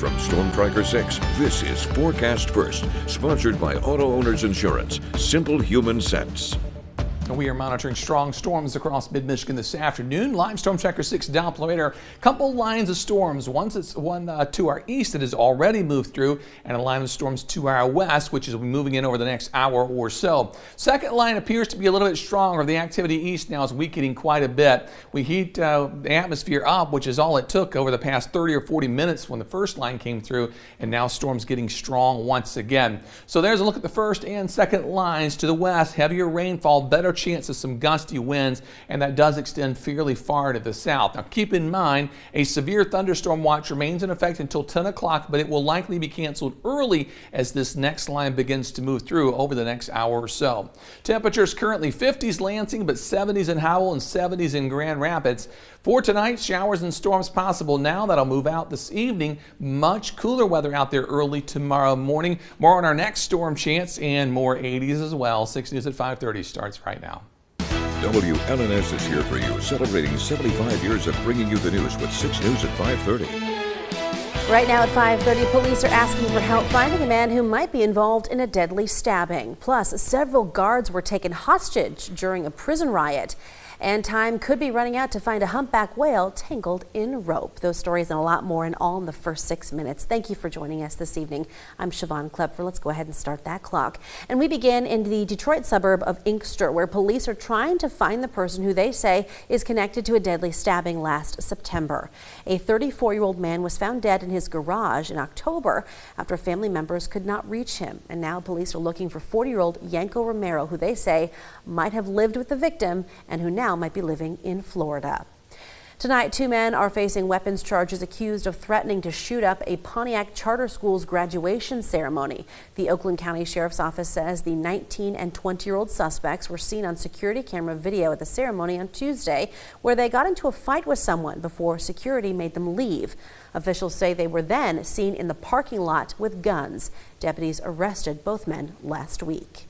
From Storm Tracker 6, this is Forecast First, sponsored by Auto Owners Insurance. Simple human sense. We are monitoring strong storms across mid-Michigan this afternoon. Live Storm Tracker 6 Doppler radar. Couple lines of storms. One to our east that has already moved through, and a line of storms to our west, which is moving in over the next hour or so. Second line appears to be a little bit stronger. The activity east now is weakening quite a bit. We heat the atmosphere up, which is all it took over the past 30 or 40 minutes when the first line came through, and now storms getting strong once again. So there's a look at the first and second lines. To the west, heavier rainfall, better chance of some gusty winds, and that does extend fairly far to the south. Now keep in mind, a severe thunderstorm watch remains in effect until 10 o'clock, but it will likely be canceled early as this next line begins to move through over the next hour or so. Temperatures currently 50s Lansing, but 70s in Howell and 70s in Grand Rapids. For tonight, showers and storms possible now. That'll move out this evening. Much cooler weather out there early tomorrow morning. More on our next storm chance and more 80s as well. 6 News at 5:30 starts right now. WLNS is here for you, celebrating 75 years of bringing you the news with 6 News at 5:30. Right now at 5:30, police are asking for help finding a man who might be involved in a deadly stabbing. Plus, several guards were taken hostage during a prison riot. And time could be running out to find a humpback whale tangled in rope. Those stories and a lot more, and all in the first 6 minutes. Thank you for joining us this evening. I'm Siobhan Klepfer. Let's go ahead and start that clock. And we begin in the Detroit suburb of Inkster, where police are trying to find the person who they say is connected to a deadly stabbing last September. A 34-year-old man was found dead in his garage in October after family members could not reach him. And now police are looking for 40-year-old Yanko Romero, who they say might have lived with the victim and who now might be living in Florida. Tonight, 2 men are facing weapons charges accused of threatening to shoot up a Pontiac Charter School's graduation ceremony. The Oakland County Sheriff's Office says the 19 and 20-year-old suspects were seen on security camera video at the ceremony on Tuesday, where they got into a fight with someone before security made them leave. Officials say they were then seen in the parking lot with guns. Deputies arrested both men last week.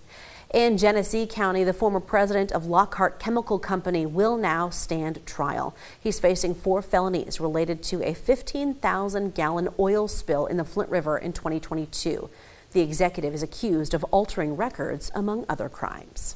In Genesee County, the former president of Lockhart Chemical Company will now stand trial. He's facing 4 felonies related to a 15,000-gallon oil spill in the Flint River in 2022. The executive is accused of altering records, among other crimes.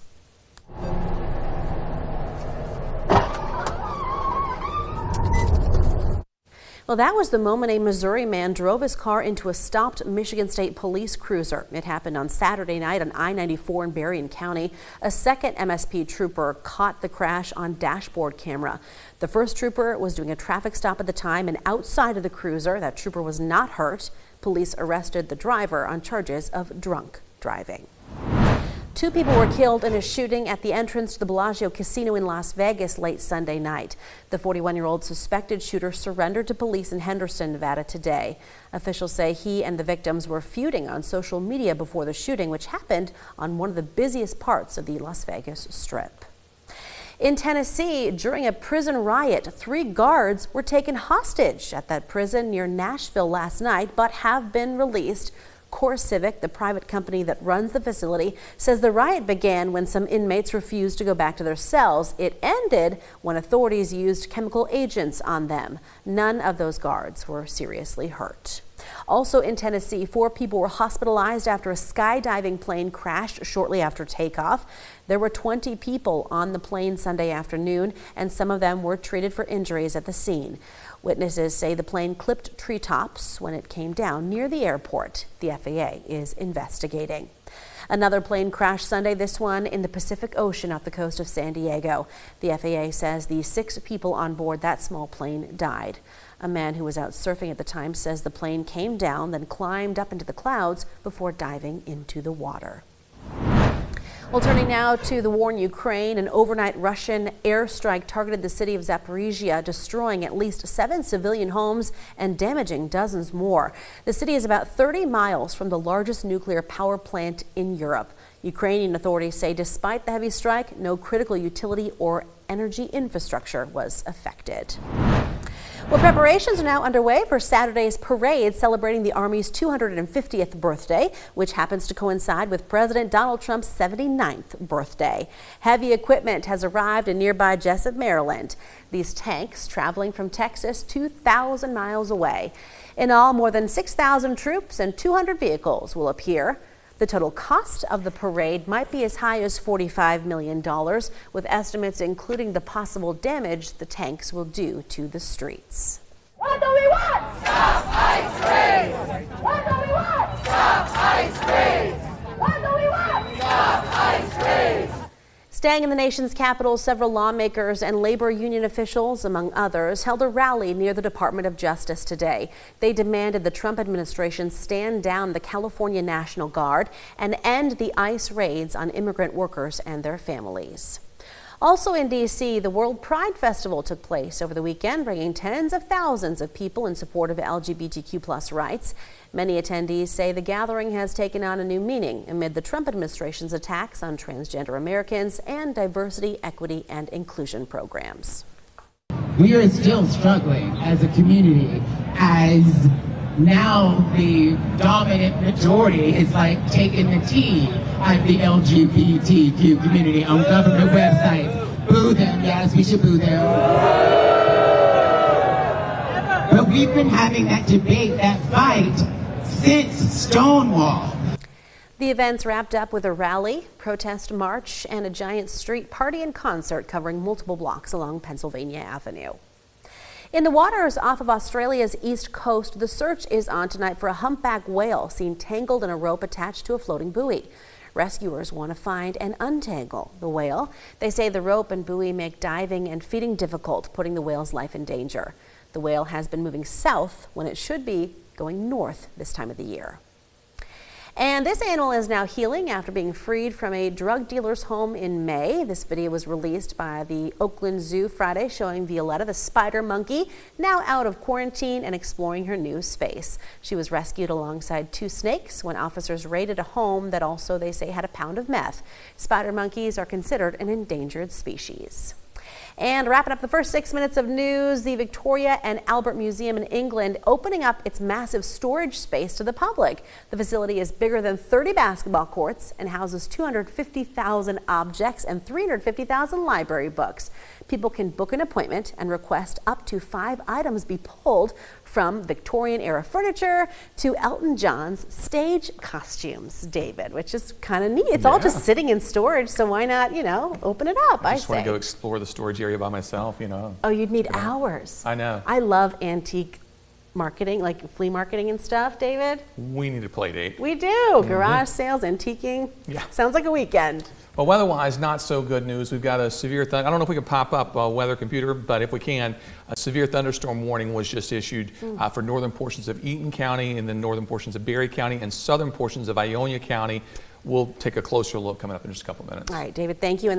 Well, that was the moment a Missouri man drove his car into a stopped Michigan State Police cruiser. It happened on Saturday night on I-94 in Berrien County. A second MSP trooper caught the crash on dashboard camera. The first trooper was doing a traffic stop at the time, and outside of the cruiser, that trooper was not hurt. Police arrested the driver on charges of drunk driving. 2 people were killed in a shooting at the entrance to the Bellagio Casino in Las Vegas late Sunday night. The 41-year-old suspected shooter surrendered to police in Henderson, Nevada today. Officials say he and the victims were feuding on social media before the shooting, which happened on one of the busiest parts of the Las Vegas Strip. In Tennessee, during a prison riot, 3 guards were taken hostage at that prison near Nashville last night, but have been released. CoreCivic, the private company that runs the facility, says the riot began when some inmates refused to go back to their cells. It ended when authorities used chemical agents on them. None of those guards were seriously hurt. Also in Tennessee, 4 people were hospitalized after a skydiving plane crashed shortly after takeoff. There were 20 people on the plane Sunday afternoon, and some of them were treated for injuries at the scene. Witnesses say the plane clipped treetops when it came down near the airport. The FAA is investigating. Another plane crashed Sunday, this one in the Pacific Ocean off the coast of San Diego. The FAA says the 6 people on board that small plane died. A man who was out surfing at the time says the plane came down, then climbed up into the clouds before diving into the water. Well, turning now to the war in Ukraine, an overnight Russian airstrike targeted the city of Zaporizhia, destroying at least 7 civilian homes and damaging dozens more. The city is about 30 miles from the largest nuclear power plant in Europe. Ukrainian authorities say despite the heavy strike, no critical utility or energy infrastructure was affected. Well, preparations are now underway for Saturday's parade celebrating the Army's 250th birthday, which happens to coincide with President Donald Trump's 79th birthday. Heavy equipment has arrived in nearby Jessup, Maryland. These tanks traveling from Texas 2,000 miles away. In all, more than 6,000 troops and 200 vehicles will appear. The total cost of the parade might be as high as $45 million, with estimates including the possible damage the tanks will do to the streets. What do we want? Stop ICE raids! What do we want? Stop ICE raids! What do we want? Stop ICE raids! Staying in the nation's capital, several lawmakers and labor union officials, among others, held a rally near the Department of Justice today. They demanded the Trump administration stand down the California National Guard and end the ICE raids on immigrant workers and their families. Also in D.C., the World Pride Festival took place over the weekend, bringing tens of thousands of people in support of LGBTQ+ rights. Many attendees say the gathering has taken on a new meaning amid the Trump administration's attacks on transgender Americans and diversity, equity, and inclusion programs. We are still struggling as a community, as now the dominant majority is like taking the T out of the LGBTQ community on government websites. Boo them, yes, we should boo them. But we've been having that debate, that fight, since Stonewall. The events wrapped up with a rally, protest march, and a giant street party and concert covering multiple blocks along Pennsylvania Avenue. In the waters off of Australia's east coast, the search is on tonight for a humpback whale seen tangled in a rope attached to a floating buoy. Rescuers want to find and untangle the whale. They say the rope and buoy make diving and feeding difficult, putting the whale's life in danger. The whale has been moving south when it should be going north this time of the year. And this animal is now healing after being freed from a drug dealer's home in May. This video was released by the Oakland Zoo Friday, showing Violetta, the spider monkey, now out of quarantine and exploring her new space. She was rescued alongside 2 snakes when officers raided a home that also, they say, had a pound of meth. Spider monkeys are considered an endangered species. And wrapping up the first 6 minutes of news, the Victoria and Albert Museum in England opening up its massive storage space to the public. The facility is bigger than 30 basketball courts and houses 250,000 objects and 350,000 library books. People can book an appointment and request up to 5 items be pulled, from Victorian-era furniture to Elton John's stage costumes, David, which is kind of neat. It's all just sitting in storage, so why not, you know, open it up, I say. I just want to go explore the storage area by myself, you know. Oh, you'd need hours. I know. I love antique marketing, like flea marketing and stuff, David. We need a play date. We do. Garage sales, antiquing. Yeah. Sounds like a weekend. Well, weather-wise, not so good news. We've got a severe I don't know if we can pop up a weather computer, but if we can, a severe thunderstorm warning was just issued for northern portions of Eaton County and then northern portions of Berry County and southern portions of Ionia County. We'll take a closer look coming up in just a couple minutes. All right, David, thank you.